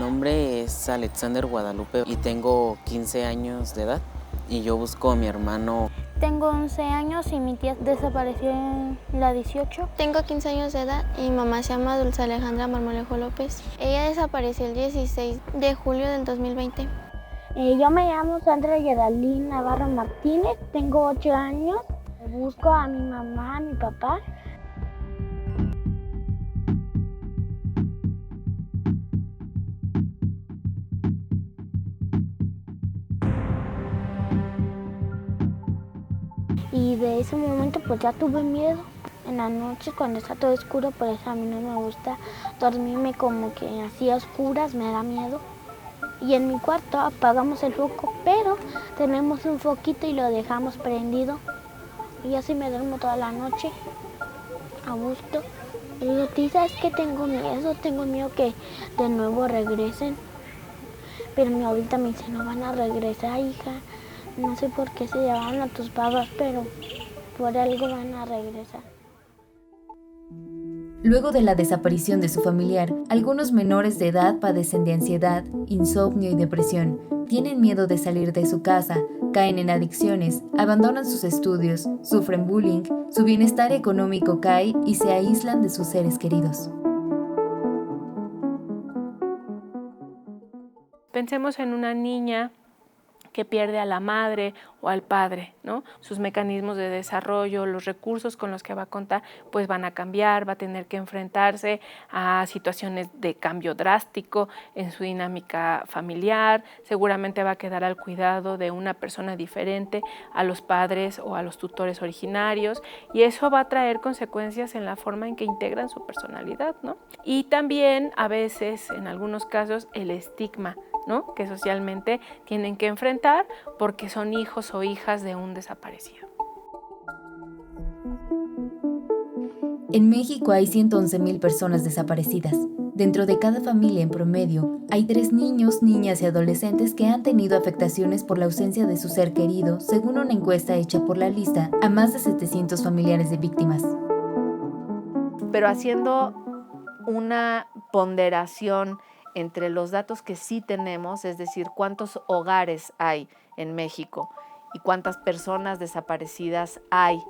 nombre es Alexander Guadalupe y tengo 15 años de edad y yo busco a mi hermano. Tengo 11 años y mi tía desapareció en la 18. Tengo 15 años de edad y mi mamá se llama Dulce Alejandra Marmolejo López. Ella desapareció el 16 de julio del 2020. Yo me llamo Sandra Yadalín Navarro Martínez, tengo 8 años. Busco a mi mamá, a mi papá. Y de ese momento pues ya tuve miedo. En la noche cuando está todo oscuro, por eso a mí no me gusta dormirme como que así a oscuras, me da miedo. Y en mi cuarto apagamos el foco, pero tenemos un foquito y lo dejamos prendido. Y así me duermo toda la noche, a gusto. Y digo, tía, ¿sabes qué? Tengo miedo que de nuevo regresen. Pero mi abuelita me dice, no van a regresar, hija. No sé por qué se llevaron a tus papás, pero por algo van a regresar. Luego de la desaparición de su familiar, algunos menores de edad padecen de ansiedad, insomnio y depresión, tienen miedo de salir de su casa, caen en adicciones, abandonan sus estudios, sufren bullying, su bienestar económico cae y se aíslan de sus seres queridos. Pensemos en una niña que pierde a la madre o al padre, ¿no? Sus mecanismos de desarrollo, los recursos con los que va a contar, pues van a cambiar, va a tener que enfrentarse a situaciones de cambio drástico en su dinámica familiar, seguramente va a quedar al cuidado de una persona diferente a los padres o a los tutores originarios, y eso va a traer consecuencias en la forma en que integran su personalidad, ¿no? Y también a veces, en algunos casos, el estigma, ¿no? Que socialmente tienen que enfrentar porque son hijos o hijas de un desaparecido. En México hay 111,000 personas desaparecidas. Dentro de cada familia en promedio, hay 3 niños, niñas y adolescentes que han tenido afectaciones por la ausencia de su ser querido, según una encuesta hecha por la lista a más de 700 familiares de víctimas. Pero haciendo una ponderación entre los datos que sí tenemos, es decir, cuántos hogares hay en México y cuántas personas desaparecidas hay.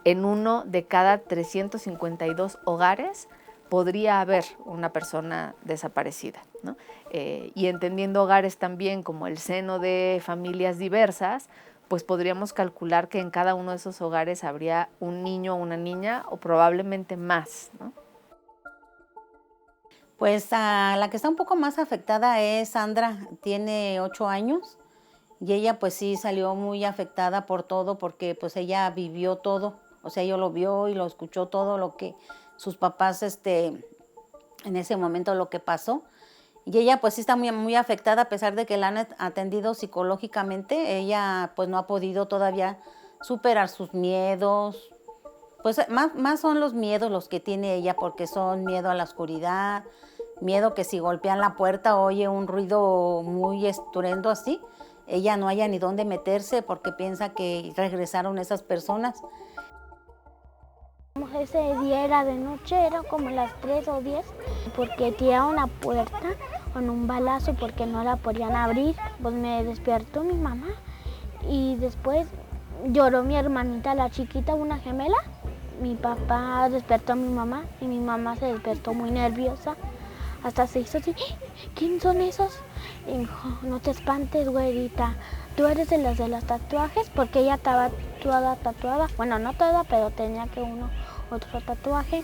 En uno de cada 352 hogares podría haber una persona desaparecida, ¿no? Y entendiendo hogares también como el seno de familias diversas, pues podríamos calcular que en cada uno de esos hogares habría un niño o una niña o probablemente más, ¿no? Pues la que está un poco más afectada es Sandra, tiene 8 años y ella pues sí salió muy afectada por todo porque pues ella vivió todo, o sea, ella lo vio y lo escuchó todo lo que sus papás en ese momento lo que pasó. Y ella pues sí está muy afectada a pesar de que la han atendido psicológicamente, ella pues no ha podido todavía superar sus miedos. Pues más son los miedos los que tiene ella, porque son miedo a la oscuridad, miedo que si golpean la puerta oye un ruido muy estruendo así, ella no haya ni dónde meterse porque piensa que regresaron esas personas. Ese día era de noche, era como las 3 o 10, porque tiraron la puerta con un balazo porque no la podían abrir. Pues me despertó mi mamá y después lloró mi hermanita, la chiquita, una gemela. Mi papá despertó a mi mamá y mi mamá se despertó muy nerviosa. Hasta se hizo así, ¿quién son esos? Y me dijo, no te espantes, güerita. Tú eres de las tatuajes, porque ella estaba toda tatuada. Bueno, no toda, pero tenía que otro tatuaje.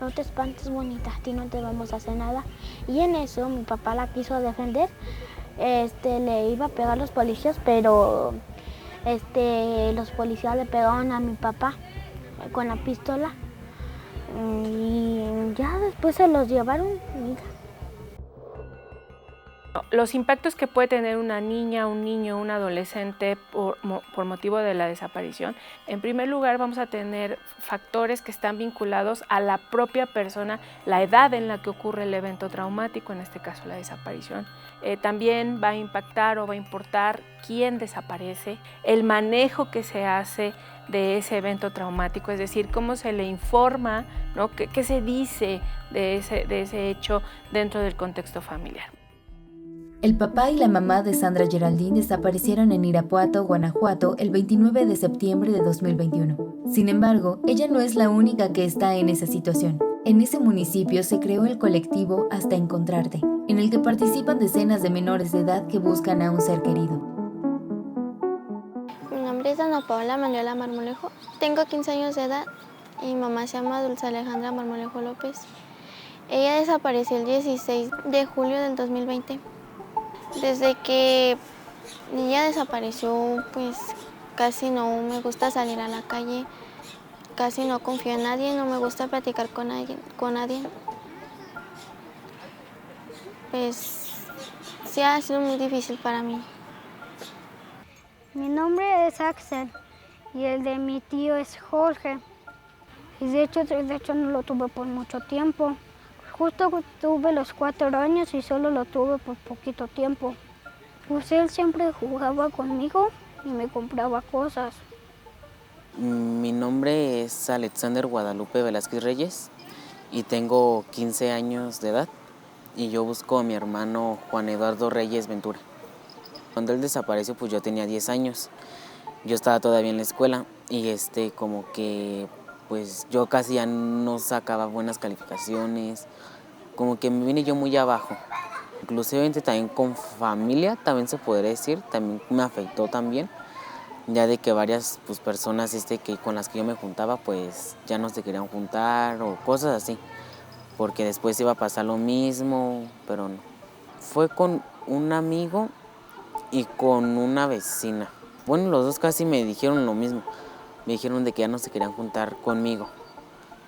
No te espantes, bonita, a ti no te vamos a hacer nada. Y en eso mi papá la quiso defender. Le iba a pegar a los policías, pero los policías le pegaron a mi papá con la pistola y ya después se los llevaron. Los impactos que puede tener una niña, un niño, un adolescente por motivo de la desaparición, en primer lugar vamos a tener factores que están vinculados a la propia persona, la edad en la que ocurre el evento traumático, en este caso la desaparición. También va a impactar o va a importar quién desaparece, el manejo que se hace de ese evento traumático, es decir, cómo se le informa, ¿no? ¿Qué se dice de ese hecho dentro del contexto familiar? El papá y la mamá de Sandra Geraldine desaparecieron en Irapuato, Guanajuato, el 29 de septiembre de 2021. Sin embargo, ella no es la única que está en esa situación. En ese municipio se creó el colectivo Hasta Encontrarte, en el que participan decenas de menores de edad que buscan a un ser querido. Mi nombre es Ana Paola Manuela Marmolejo, tengo 15 años de edad y mi mamá se llama Dulce Alejandra Marmolejo López. Ella desapareció el 16 de julio del 2020. Desde que ella desapareció, pues casi no me gusta salir a la calle, casi no confío en nadie, no me gusta platicar con nadie. Pues sí ha sido muy difícil para mí. Mi nombre es Axel y el de mi tío es Jorge. Y de hecho no lo tuve por mucho tiempo. Justo tuve los 4 años y solo lo tuve por poquito tiempo. Pues él siempre jugaba conmigo y me compraba cosas. Mi nombre es Alexander Guadalupe Velázquez Reyes y tengo 15 años de edad y yo busco a mi hermano Juan Eduardo Reyes Ventura. Cuando él desapareció, pues yo tenía 10 años. Yo estaba todavía en la escuela y como que pues yo casi ya no sacaba buenas calificaciones, como que me vine yo muy abajo. Inclusive también con familia, también se podría decir, también me afectó también, ya de que varias pues, personas que con las que yo me juntaba pues ya no se querían juntar o cosas así, porque después iba a pasar lo mismo, pero no. Fue con un amigo y con una vecina. Bueno, los dos casi me dijeron lo mismo. Me dijeron de que ya no se querían juntar conmigo,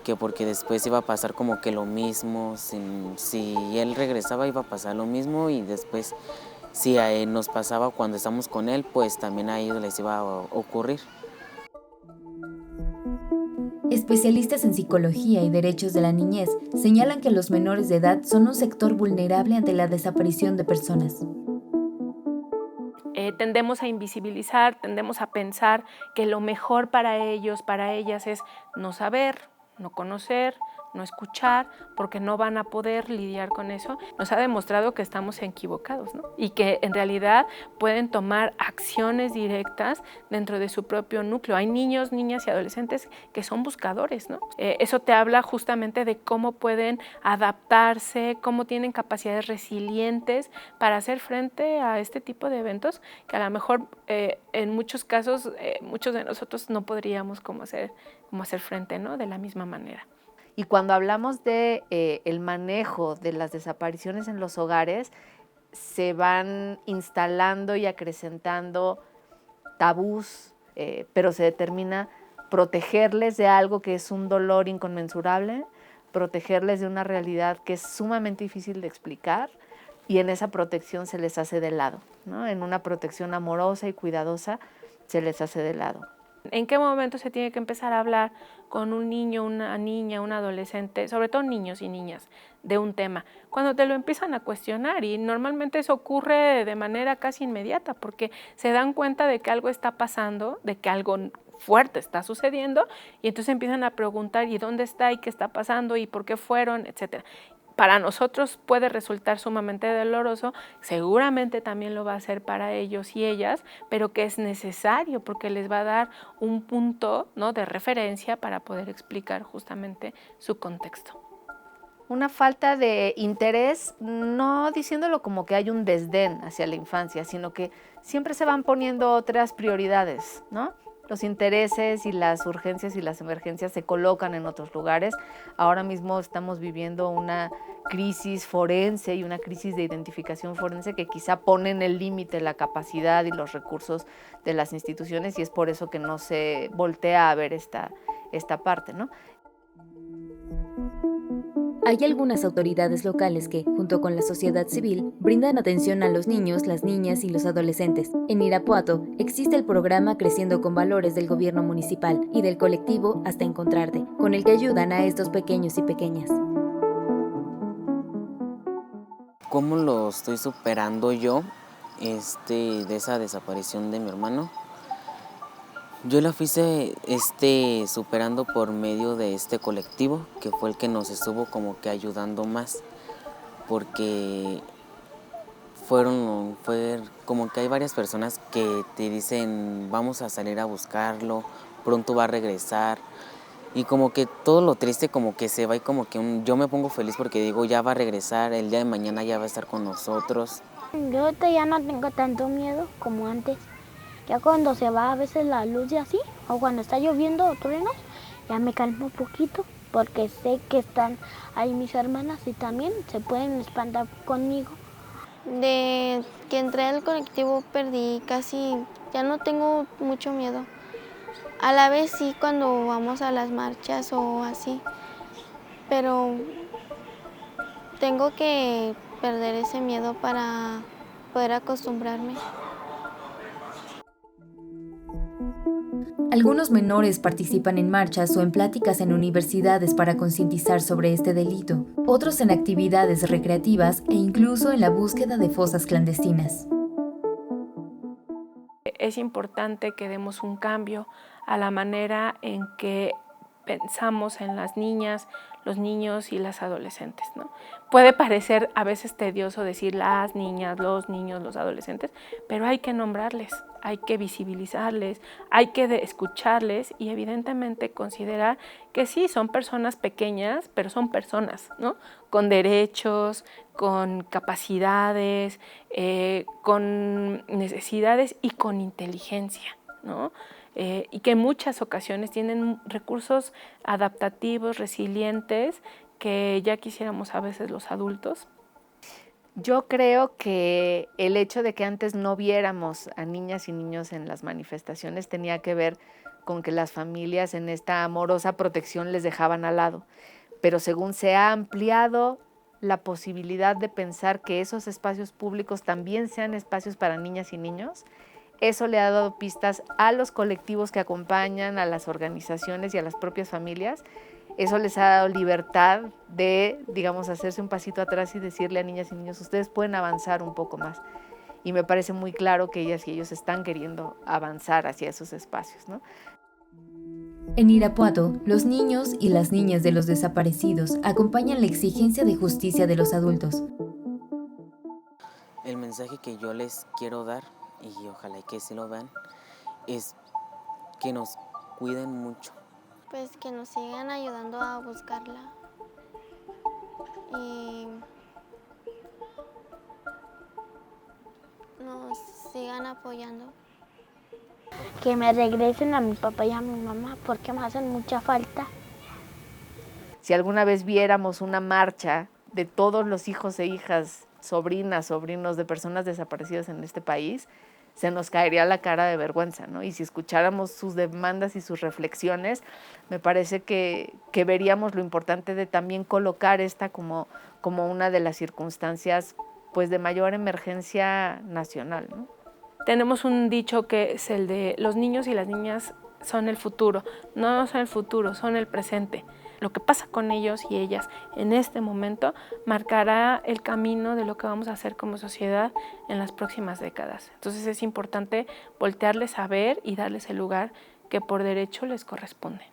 que porque después iba a pasar como que lo mismo, si él regresaba iba a pasar lo mismo y después si a él nos pasaba cuando estamos con él, pues también a ellos les iba a ocurrir. Especialistas en psicología y derechos de la niñez señalan que los menores de edad son un sector vulnerable ante la desaparición de personas. Tendemos a invisibilizar, tendemos a pensar que lo mejor para ellos, para ellas es no saber, no conocer, no escuchar, porque no van a poder lidiar con eso. Nos ha demostrado que estamos equivocados, ¿no? Y que en realidad pueden tomar acciones directas dentro de su propio núcleo. Hay niños, niñas y adolescentes que son buscadores, ¿no? Eso te habla justamente de cómo pueden adaptarse, cómo tienen capacidades resilientes para hacer frente a este tipo de eventos que a lo mejor en muchos casos muchos de nosotros no podríamos como hacer frente, ¿no? De la misma manera. Y cuando hablamos de el manejo de las desapariciones en los hogares, se van instalando y acrecentando tabús, pero se determina protegerles de algo que es un dolor inconmensurable, protegerles de una realidad que es sumamente difícil de explicar y en esa protección se les hace de lado, ¿no? En una protección amorosa y cuidadosa se les hace de lado. ¿En qué momento se tiene que empezar a hablar con un niño, una niña, un adolescente, sobre todo niños y niñas, de un tema? Cuando te lo empiezan a cuestionar, y normalmente eso ocurre de manera casi inmediata porque se dan cuenta de que algo está pasando, de que algo fuerte está sucediendo y entonces empiezan a preguntar ¿y dónde está? ¿Y qué está pasando? ¿Y por qué fueron? Etcétera. Para nosotros puede resultar sumamente doloroso, seguramente también lo va a hacer para ellos y ellas, pero que es necesario porque les va a dar un punto, ¿no?, de referencia para poder explicar justamente su contexto. Una falta de interés, no diciéndolo como que hay un desdén hacia la infancia, sino que siempre se van poniendo otras prioridades, ¿no? Los intereses y las urgencias y las emergencias se colocan en otros lugares. Ahora mismo estamos viviendo una crisis forense y una crisis de identificación forense que quizá ponen el límite, la capacidad y los recursos de las instituciones y es por eso que no se voltea a ver esta parte, ¿no? Hay algunas autoridades locales que, junto con la sociedad civil, brindan atención a los niños, las niñas y los adolescentes. En Irapuato existe el programa Creciendo con Valores del gobierno municipal y del colectivo Hasta Encontrarte, con el que ayudan a estos pequeños y pequeñas. ¿Cómo lo estoy superando yo de esa desaparición de mi hermano? Yo la fui superando por medio de este colectivo, que fue el que nos estuvo como que ayudando más, porque fue como que hay varias personas que te dicen, vamos a salir a buscarlo, pronto va a regresar. Y como que todo lo triste como que se va y como que yo me pongo feliz porque digo, ya va a regresar, el día de mañana ya va a estar con nosotros. Yo ahorita ya no tengo tanto miedo como antes. Ya cuando se va a veces la luz y así, o cuando está lloviendo o truenos, ya me calmo un poquito porque sé que están ahí mis hermanas y también se pueden espantar conmigo. De que entré al colectivo perdí casi, ya no tengo mucho miedo. A la vez sí cuando vamos a las marchas o así, pero tengo que perder ese miedo para poder acostumbrarme. Algunos menores participan en marchas o en pláticas en universidades para concientizar sobre este delito, otros en actividades recreativas e incluso en la búsqueda de fosas clandestinas. Es importante que demos un cambio a la manera en que pensamos en las niñas, los niños y las adolescentes, ¿no? Puede parecer a veces tedioso decir las niñas, los niños, los adolescentes, pero hay que nombrarles, hay que visibilizarles, hay que escucharles y evidentemente considerar que sí, son personas pequeñas, pero son personas, ¿no? Con derechos, con capacidades, con necesidades y con inteligencia, ¿no? Y que en muchas ocasiones tienen recursos adaptativos, resilientes, que ya quisiéramos a veces los adultos. Yo creo que el hecho de que antes no viéramos a niñas y niños en las manifestaciones tenía que ver con que las familias en esta amorosa protección les dejaban al lado. Pero según se ha ampliado la posibilidad de pensar que esos espacios públicos también sean espacios para niñas y niños, eso le ha dado pistas a los colectivos que acompañan, a las organizaciones y a las propias familias. Eso les ha dado libertad de, digamos, hacerse un pasito atrás y decirle a niñas y niños, ustedes pueden avanzar un poco más. Y me parece muy claro que ellas y ellos están queriendo avanzar hacia esos espacios, ¿no? En Irapuato, los niños y las niñas de los desaparecidos acompañan la exigencia de justicia de los adultos. El mensaje que yo les quiero dar, y ojalá que sí lo vean, es que nos cuiden mucho. Pues que nos sigan ayudando a buscarla y nos sigan apoyando. Que me regresen a mi papá y a mi mamá porque me hacen mucha falta. Si alguna vez viéramos una marcha de todos los hijos e hijas, sobrinas, sobrinos de personas desaparecidas en este país, se nos caería la cara de vergüenza, ¿no? Y si escucháramos sus demandas y sus reflexiones, me parece que veríamos lo importante de también colocar esta como una de las circunstancias pues, de mayor emergencia nacional, ¿no? Tenemos un dicho que es el de los niños y las niñas son el futuro. No son el futuro, son el presente. Lo que pasa con ellos y ellas en este momento marcará el camino de lo que vamos a hacer como sociedad en las próximas décadas. Entonces es importante voltearles a ver y darles el lugar que por derecho les corresponde.